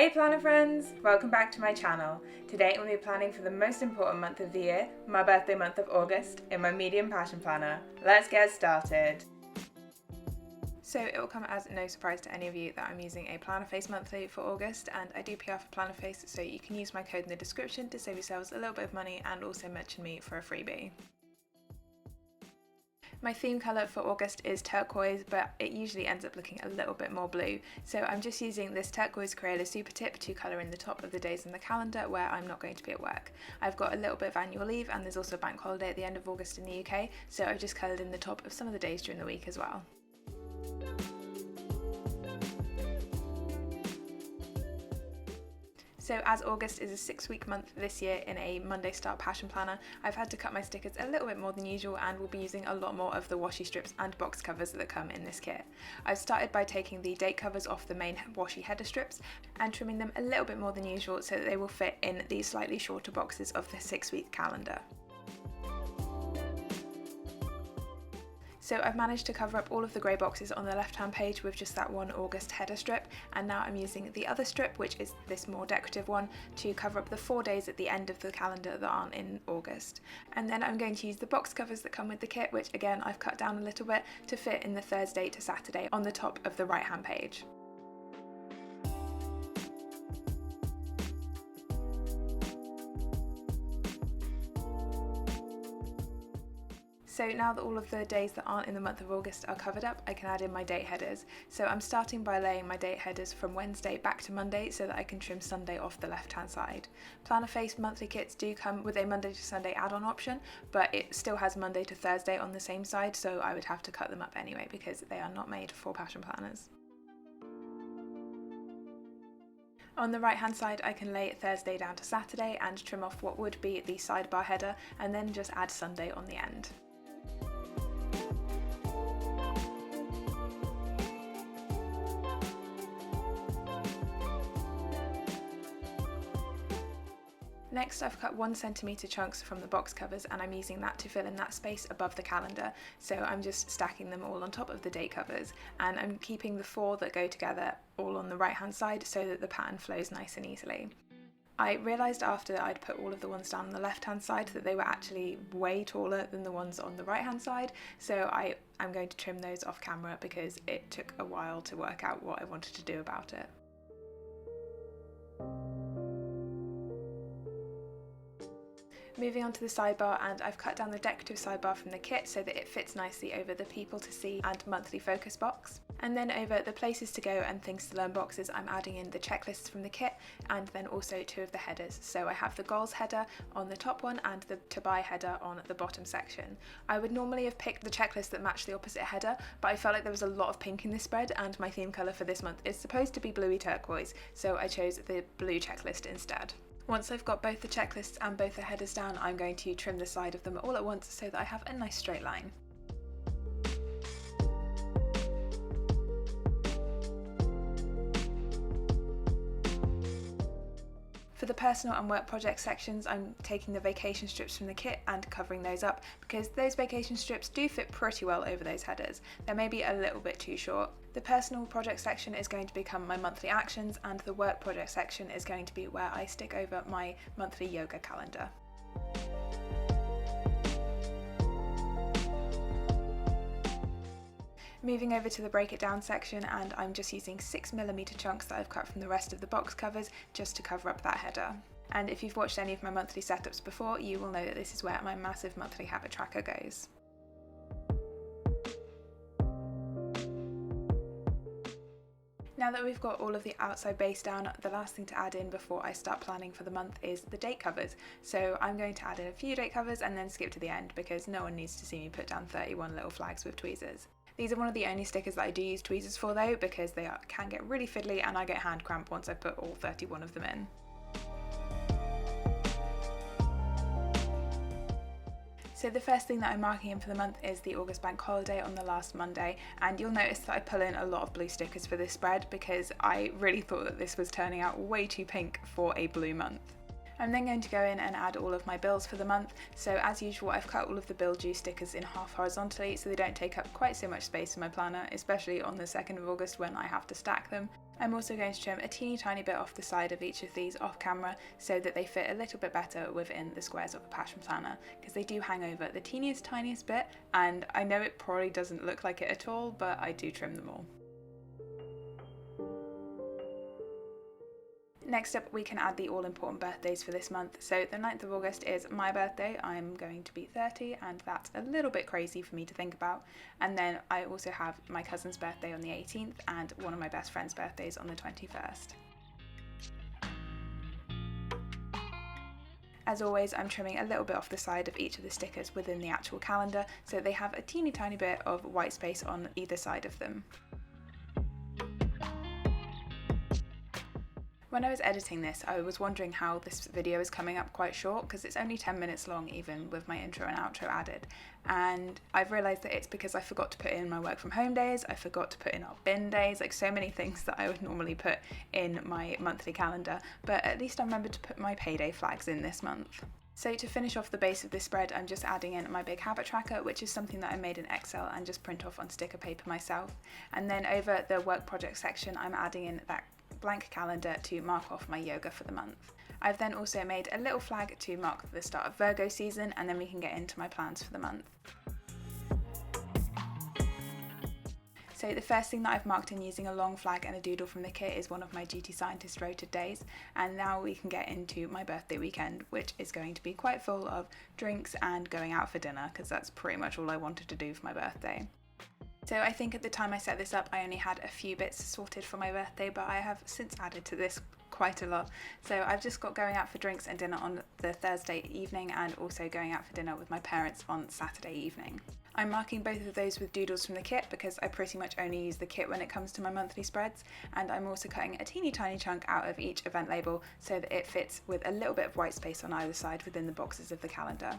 Hey planner friends! Welcome back to my channel. Today I'm going to be planning for the most important month of the year, my birthday month of August, in my medium passion planner. Let's get started! So it will come as no surprise to any of you that I'm using a Plannerface monthly for August, and I do PR for Plannerface, so you can use my code in the description to save yourselves a little bit of money and also mention me for a freebie. My theme colour for August is turquoise, but it usually ends up looking a little bit more blue, so I'm just using this turquoise Crayola super tip to colour in the top of the days on the calendar where I'm not going to be at work. I've got a little bit of annual leave and there's also a bank holiday at the end of August in the UK, so I've just coloured in the top of some of the days during the week as well. So as August is a 6-week month this year in a Monday Start Passion Planner, I've had to cut my stickers a little bit more than usual and will be using a lot more of the washi strips and box covers that come in this kit. I've started by taking the date covers off the main washi header strips and trimming them a little bit more than usual so that they will fit in the slightly shorter boxes of the 6-week calendar. So I've managed to cover up all of the grey boxes on the left hand page with just that one August header strip, and now I'm using the other strip, which is this more decorative one, to cover up the 4 days at the end of the calendar that aren't in August. And then I'm going to use the box covers that come with the kit, which again I've cut down a little bit to fit in the Thursday to Saturday on the top of the right hand page. So now that all of the days that aren't in the month of August are covered up, I can add in my date headers. So I'm starting by laying my date headers from Wednesday back to Monday so that I can trim Sunday off the left hand side. Plannerface monthly kits do come with a Monday to Sunday add-on option, but it still has Monday to Thursday on the same side, so I would have to cut them up anyway because they are not made for passion planners. On the right hand side I can lay Thursday down to Saturday and trim off what would be the sidebar header and then just add Sunday on the end. Next I've cut 1 centimetre chunks from the box covers and I'm using that to fill in that space above the calendar, so I'm just stacking them all on top of the date covers, and I'm keeping the 4 that go together all on the right hand side so that the pattern flows nice and easily. I realised after I'd put all of the ones down on the left hand side that they were actually way taller than the ones on the right hand side, so I'm going to trim those off camera because it took a while to work out what I wanted to do about it. Moving on to the sidebar, and I've cut down the decorative sidebar from the kit so that it fits nicely over the people to see and monthly focus box. And then over the places to go and things to learn boxes, I'm adding in the checklists from the kit and then also 2 of the headers. So I have the goals header on the top one and the to buy header on the bottom section. I would normally have picked the checklist that matched the opposite header, but I felt like there was a lot of pink in this spread and my theme colour for this month is supposed to be bluey turquoise, so I chose the blue checklist instead. Once I've got both the checklists and both the headers down, I'm going to trim the side of them all at once so that I have a nice straight line. For the personal and work project sections, I'm taking the vacation strips from the kit and covering those up because those vacation strips do fit pretty well over those headers. They're maybe a little bit too short. The personal project section is going to become my monthly actions, and the work project section is going to be where I stick over my monthly yoga calendar. Moving over to the break it down section, and I'm just using 6mm chunks that I've cut from the rest of the box covers just to cover up that header. And if you've watched any of my monthly setups before, you will know that this is where my massive monthly habit tracker goes. Now that we've got all of the outside base down, the last thing to add in before I start planning for the month is the date covers. So I'm going to add in a few date covers and then skip to the end because no one needs to see me put down 31 little flags with tweezers. These are one of the only stickers that I do use tweezers for though, because they can get really fiddly and I get hand cramp once I put all 31 of them in. So the first thing that I'm marking in for the month is the August bank holiday on the last Monday, and you'll notice that I pull in a lot of blue stickers for this spread because I really thought that this was turning out way too pink for a blue month. I'm then going to go in and add all of my bills for the month, so as usual I've cut all of the bill due stickers in half horizontally so they don't take up quite so much space in my planner, especially on the 2nd of August when I have to stack them. I'm also going to trim a teeny tiny bit off the side of each of these off camera so that they fit a little bit better within the squares of a passion planner, because they do hang over the tiniest bit, and I know it probably doesn't look like it at all, but I do trim them all. Next up, we can add the all-important birthdays for this month. So the 9th of August is my birthday. I'm going to be 30, and that's a little bit crazy for me to think about. And then I also have my cousin's birthday on the 18th and one of my best friend's birthdays on the 21st. As always, I'm trimming a little bit off the side of each of the stickers within the actual calendar, so they have a teeny tiny bit of white space on either side of them. When I was editing this, I was wondering how this video is coming up quite short, because it's only 10 minutes long even with my intro and outro added, and I've realised that it's because I forgot to put in my work from home days, I forgot to put in our bin days, like so many things that I would normally put in my monthly calendar, but at least I remembered to put my payday flags in this month. So to finish off the base of this spread, I'm just adding in my big habit tracker, which is something that I made in Excel and just print off on sticker paper myself, and then over the work project section I'm adding in that blank calendar to mark off my yoga for the month. I've then also made a little flag to mark the start of Virgo season, and then we can get into my plans for the month. So the first thing that I've marked in using a long flag and a doodle from the kit is one of my duty scientist rotated days, and now we can get into my birthday weekend, which is going to be quite full of drinks and going out for dinner, because that's pretty much all I wanted to do for my birthday. So I think at the time I set this up I only had a few bits sorted for my birthday, but I have since added to this quite a lot. So I've just got going out for drinks and dinner on the Thursday evening, and also going out for dinner with my parents on Saturday evening. I'm marking both of those with doodles from the kit because I pretty much only use the kit when it comes to my monthly spreads, and I'm also cutting a teeny tiny chunk out of each event label so that it fits with a little bit of white space on either side within the boxes of the calendar.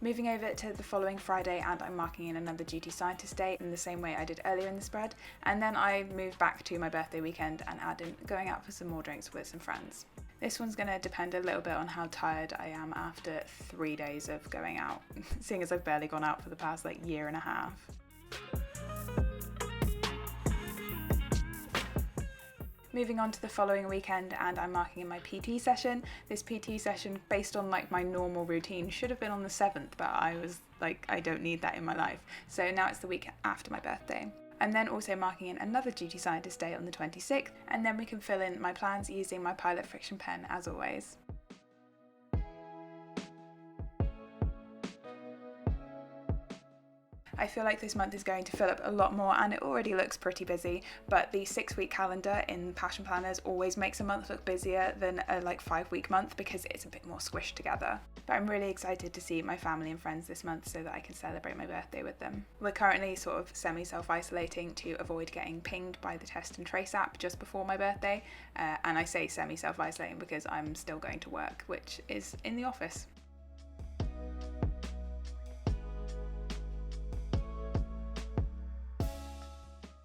Moving over to the following Friday, and I'm marking in another duty scientist day in the same way I did earlier in the spread, and then I move back to my birthday weekend and add in going out for some more drinks with some friends. This one's going to depend a little bit on how tired I am after 3 days of going out, seeing as I've barely gone out for the past year and a half. Moving on to the following weekend, and I'm marking in my PT session. This PT session, based on my normal routine, should have been on the 7th, but I was I don't need that in my life. So now it's the week after my birthday. I'm then also marking in another duty scientist day on the 26th, and then we can fill in my plans using my Pilot Friction pen as always. I feel like this month is going to fill up a lot more, and it already looks pretty busy, but the 6-week calendar in Passion Planners always makes a month look busier than a 5-week month because it's a bit more squished together. But I'm really excited to see my family and friends this month so that I can celebrate my birthday with them. We're currently sort of semi-self-isolating to avoid getting pinged by the Test and Trace app just before my birthday, and I say semi-self-isolating because I'm still going to work, which is in the office.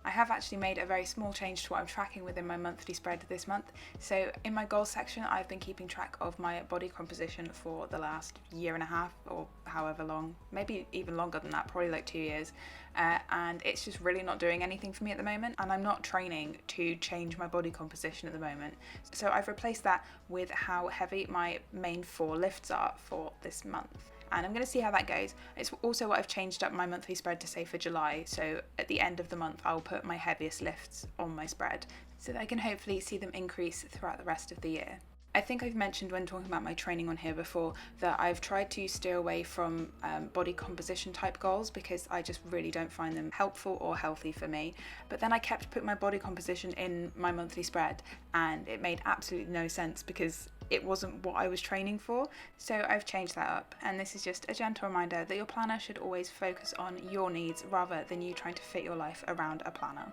I have actually made a very small change to what I'm tracking within my monthly spread this month. So in my goals section, I've been keeping track of my body composition for the last year and a half, or however long, maybe even longer than that, probably 2 years. And it's just really not doing anything for me at the moment, and I'm not training to change my body composition at the moment. So I've replaced that with how heavy my main 4 lifts are for this month. And I'm going to see how that goes. It's also what I've changed up my monthly spread to say for July, so at the end of the month I'll put my heaviest lifts on my spread so that I can hopefully see them increase throughout the rest of the year. I think I've mentioned when talking about my training on here before that I've tried to steer away from body composition type goals because I just really don't find them helpful or healthy for me. But then I kept putting my body composition in my monthly spread, and it made absolutely no sense because it wasn't what I was training for. So I've changed that up, and this is just a gentle reminder that your planner should always focus on your needs rather than you trying to fit your life around a planner.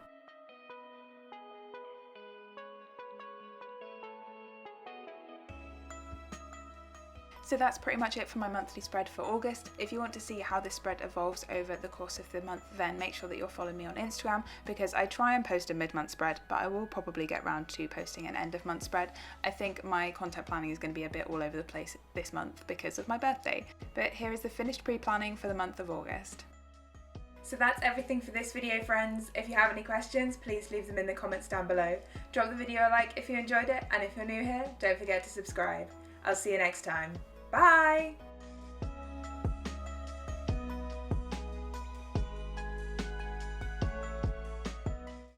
So that's pretty much it for my monthly spread for August. If you want to see how this spread evolves over the course of the month, then make sure that you're following me on Instagram, because I try and post a mid-month spread, but I will probably get round to posting an end-of-month spread. I think my content planning is going to be a bit all over the place this month because of my birthday. But here is the finished pre-planning for the month of August. So that's everything for this video, friends. If you have any questions, please leave them in the comments down below. Drop the video a like if you enjoyed it, and if you're new here, don't forget to subscribe. I'll see you next time. Bye!